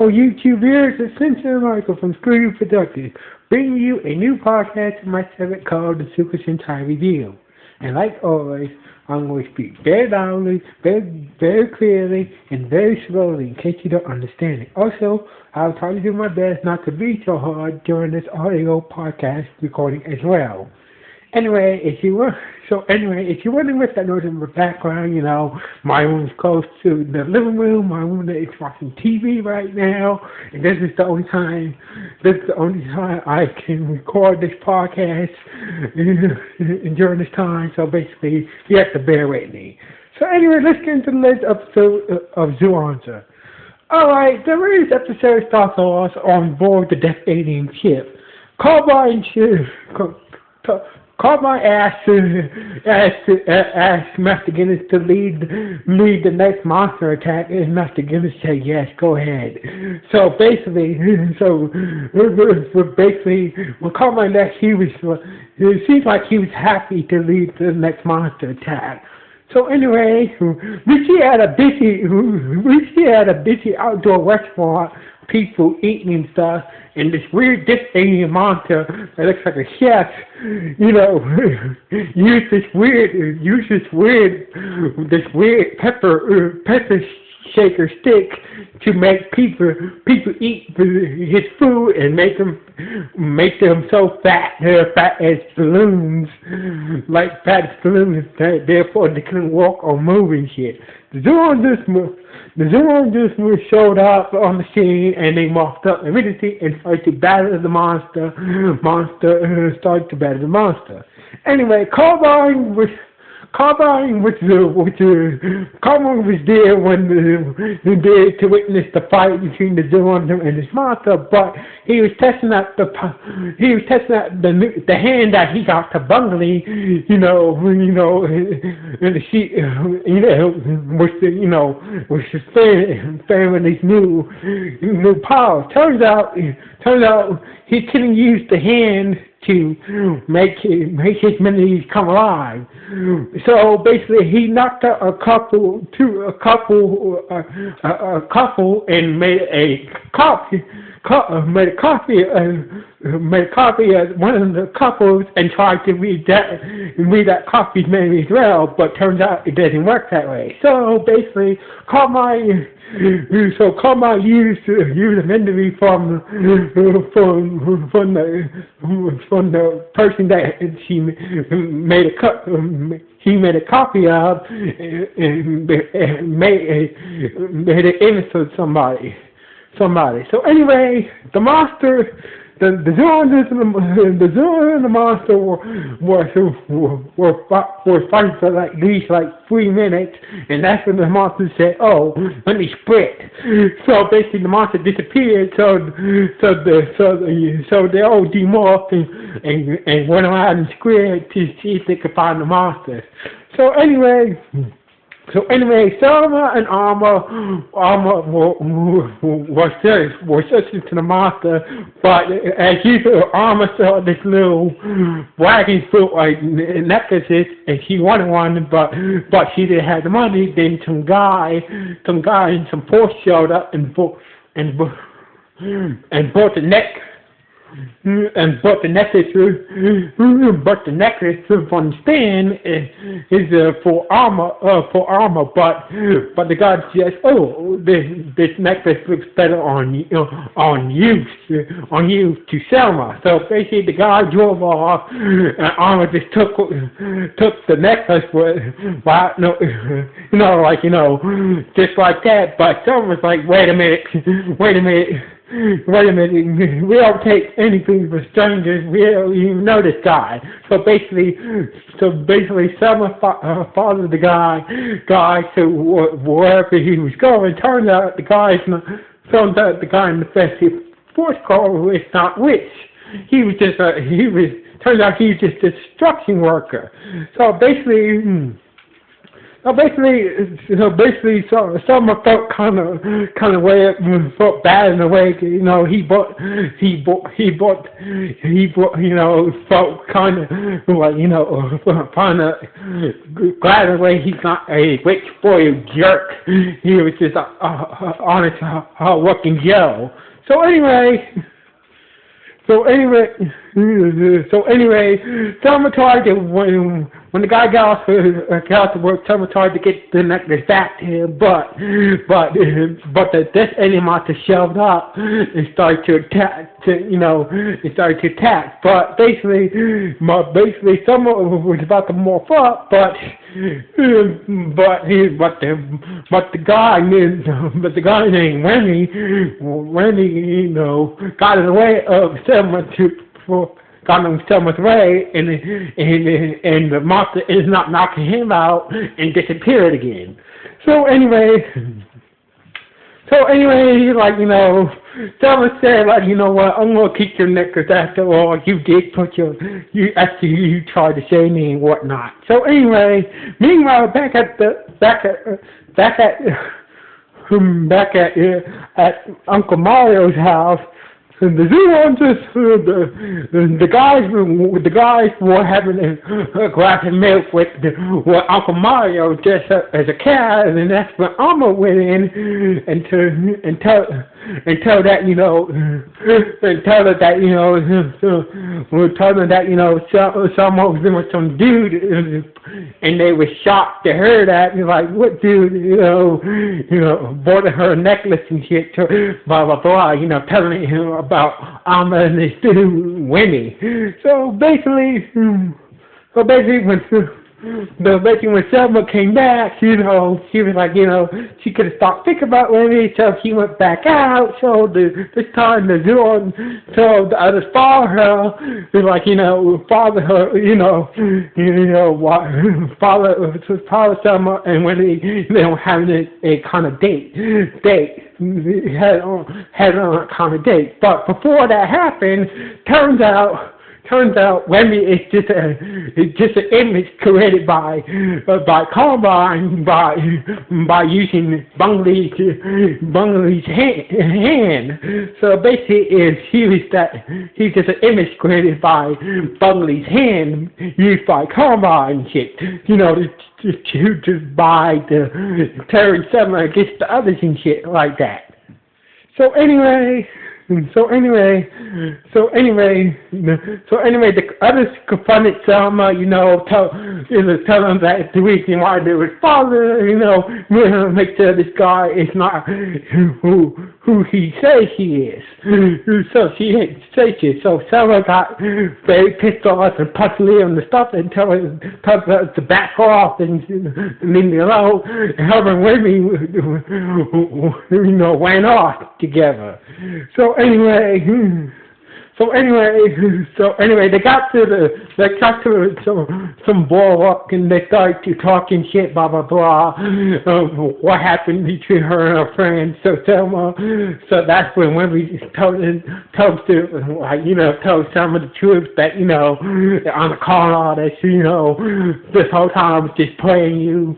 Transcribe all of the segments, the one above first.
YouTube viewers, it's Sentai Michael from Screw Productions, bringing you a new podcast in my segment called the Super Sentai Review. And like always, I'm going to speak very loudly, very clearly, and very slowly in case you don't understand it. Also, I'll try to do my best not to be so hard during this audio podcast recording as well. If you're wondering what's that noise in the background, my room's close to the living room. My room is watching TV right now, and this is the only time I can record this podcast during this time. So basically, you have to bear with me. So anyway, let's get into the latest episode of Zyuohger. Alright, the latest episode starts off on board the Death Alien ship. Carbine asked Master Guinness to lead the next monster attack, and Master Guinness said, yes, go ahead. So basically, when Carbine left, it seems like he was happy to lead the next monster attack. So anyway, we see at a busy outdoor restaurant, people eating and stuff, and this weird alien monster that looks like a chef, use this weird pepper shaker stick to make people eat his food and make them so fat as balloons, that therefore they couldn't walk or move and shit. The Zyuohger just showed up on the scene, and they walked up immediately and started to battle the monster. Anyway, Carbine was there to witness the fight between the Zyuohger and his monster, but he was testing out the hand that he got to Bungley, was sparing these new powers. Turns out he couldn't use the hand to make his memories come alive. So basically, he knocked out a couple, and made a copy of one of the couples and tried to read that copy's memory as well. But turns out it doesn't work that way. So basically, Carmine used a memory from the person that he made a copy of, and made an image of somebody. So anyway, the monster, the Zyuohger and the monster were fighting for at least 3 minutes, and that's when the monster said, "Oh, let me split." So basically, the monster disappeared. So they all demorphed and went around and squared to see if they could find the monster. So anyway, Selma and Arma were searching to the monster, but as usual, Arma saw this little wagon full necklaces, and she wanted one, but she didn't have the money. Then some guy and some force showed up and bought the necklace from the stand is for armor, but the guy says, "Oh, this necklace looks better on you to Selma." So basically, the guy drove off, and Armor just took the necklace just like that. But Selma was like, "Wait a minute. We don't take anything for strangers. We don't even know this guy." So basically, Selma followed the guy to wherever he was going. Turns out the guy in the festive force car was not rich. Turns out he was just a construction worker. So basically, Summer felt kind of way, felt bad in a way. You know, you know, felt kind of like, you know, kind of glad in a way he's not a rich boy jerk. He was just a honest, hard-working Joe. So anyway. So anyway, Selma tried to, when the guy got off to work, Selma tried to get the necklace back to him, but this animator shoved up and started to attack, But basically, Selma was about to morph up, but the guy named Wendy, you know, got in the way of got in Selma's way, and the monster is not knocking him out and disappeared again. So anyway, like, you know, Selma said, like, you know what, I'm gonna keep your necklace after all. You did put after you tried to save me and whatnot. So anyway, meanwhile, back at Uncle Mario's house. And the guys were having a glass of milk with Uncle Mario dressed up as a cat, and then that's when Alma went in and tell that, you know, someone was with some dude, and they were shocked to hear that, and like, what dude, you know, bought her a necklace and shit, blah blah blah, you know, telling him about Alma and his dude Winnie. So basically when Selma came back, you know, she was like, you know, she could have stopped thinking about Winnie, so she went back out. So this time the others followed her, like, you know, follow Selma and Winnie, they were having a kind of date. Had on a kind of date. But before that happened, turns out Wemmy is just an image created by Carmine by using Bungley's hand. So basically, he's just an image created by Bungley's hand used by Carmine and shit. You know, to by the Terry Summer against the others and shit like that. So anyway, the others confronted Selma, you know, tell them that the reason why they was father, you know, make sure this guy is not who he says he is. So Selma got very pissed off and punched Leo and stuff and told her to back off and leave me alone. And her and Wimmy, you know, went off together. So anyway, they got to some boardwalk and they started to talking shit, blah blah blah. What happened between her and her friend? So that's when we told Selma the truth that, you know, on the call all this, you know, this whole time I was just playing you.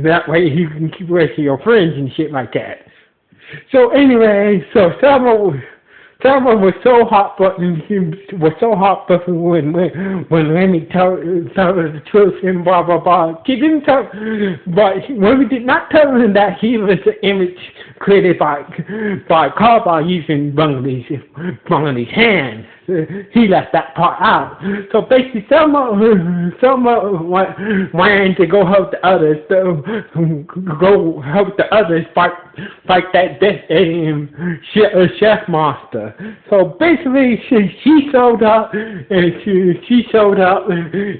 That way you can keep away from your friends and shit like that. So anyway, Selma was so hot button. When Lenny told her the truth and blah blah blah. She didn't tell, but when we did not tell him that he was an image created by Carl by using Bungley's hands. He left that part out. So basically, Selma ran to go help the others. Fight that chef monster. So basically, she showed up, and she showed up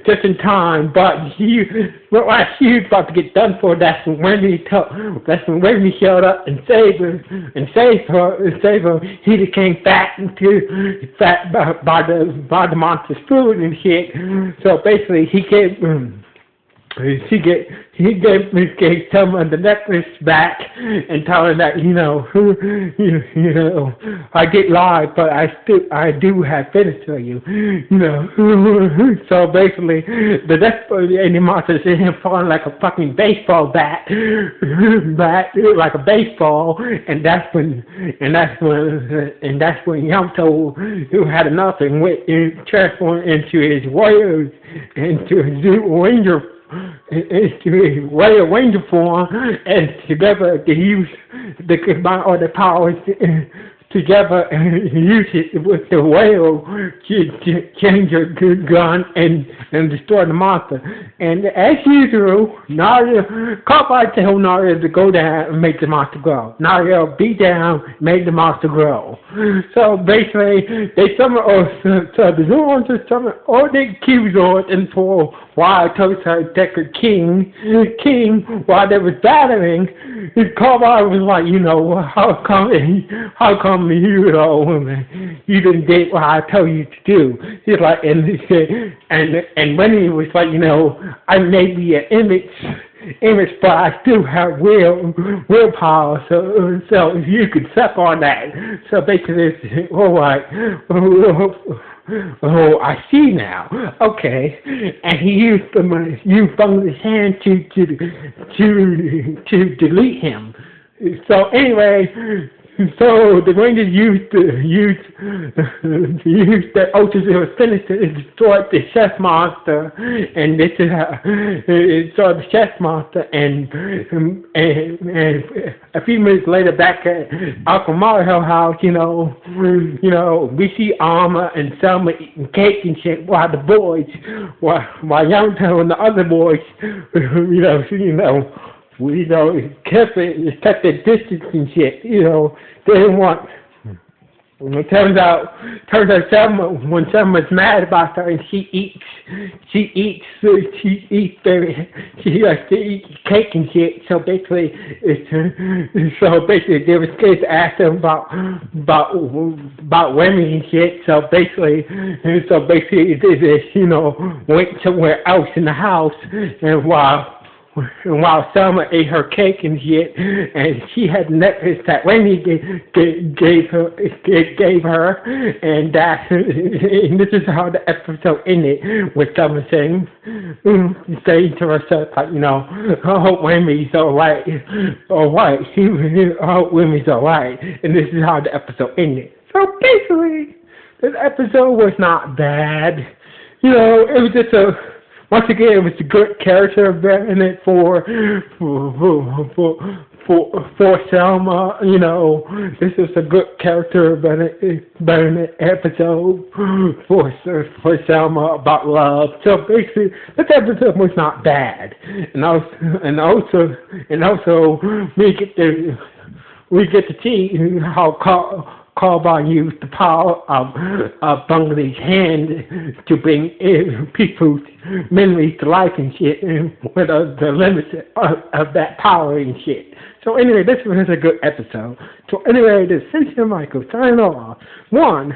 just in time. But she was about to get done for. That's when Wendy showed up and saved her. He became fat by the monster's food and shit. So basically, he gave he gave someone the necklace back and told her that I get lied, but I do have feelings for you, So basically, the next monster is him falling like a fucking baseball bat, like a baseball, and that's when Yamato, who had enough and went transformed into his warriors, into his Zyuohger, into his warrior ranger form, and together they use the combine all the powers together and use it with the whale to change your gun and destroy the monster. And as usual, Naruto Carbide told Naruto to go down and make the monster grow. Naruto beat down, made the monster grow. So basically, they summon the Zoans summon all the Kizords and for while Tosa Decker King, while they was battling, Carbide was like, how come you didn't did what I told you to do? He's like, and when he was like, I may be an image, but I still have willpower, so if you could suck on that. So basically, it's all right. Oh, I see now. Okay, and he used Bungley's hand to delete him. So anyway, so the Rangers used the ultra finish to destroy the chess monster, and this is how it saw the chess monster, and a few minutes later back at Uncle Mario house, we see Alma and Selma eating cake and shit while the boys, while Yamato and the other boys, kept their distance and shit, they didn't want. It turns out Selma, when Selma's mad about her and she likes to eat cake and shit. So basically, they were scared to ask them about women and shit. So basically, they went somewhere else in the house, and while Selma ate her cake and shit, and she had necklace that Wendy gave her, and this is how the episode ended, with Selma saying to herself, like, I hope Wendy's alright, I hope Wendy's alright, and this is how the episode ended. So basically, this episode was not bad, it was just once again, it was a good character development for Selma. This is a good character development episode for Selma about love. So basically, this episode was not bad, and also we get to see how Carbine used the power of Bungley's hand to bring people's memories to life and shit, and with the limits of that power and shit. So anyway, this was a good episode. So anyway, this is Sensei Michael signing off. 1.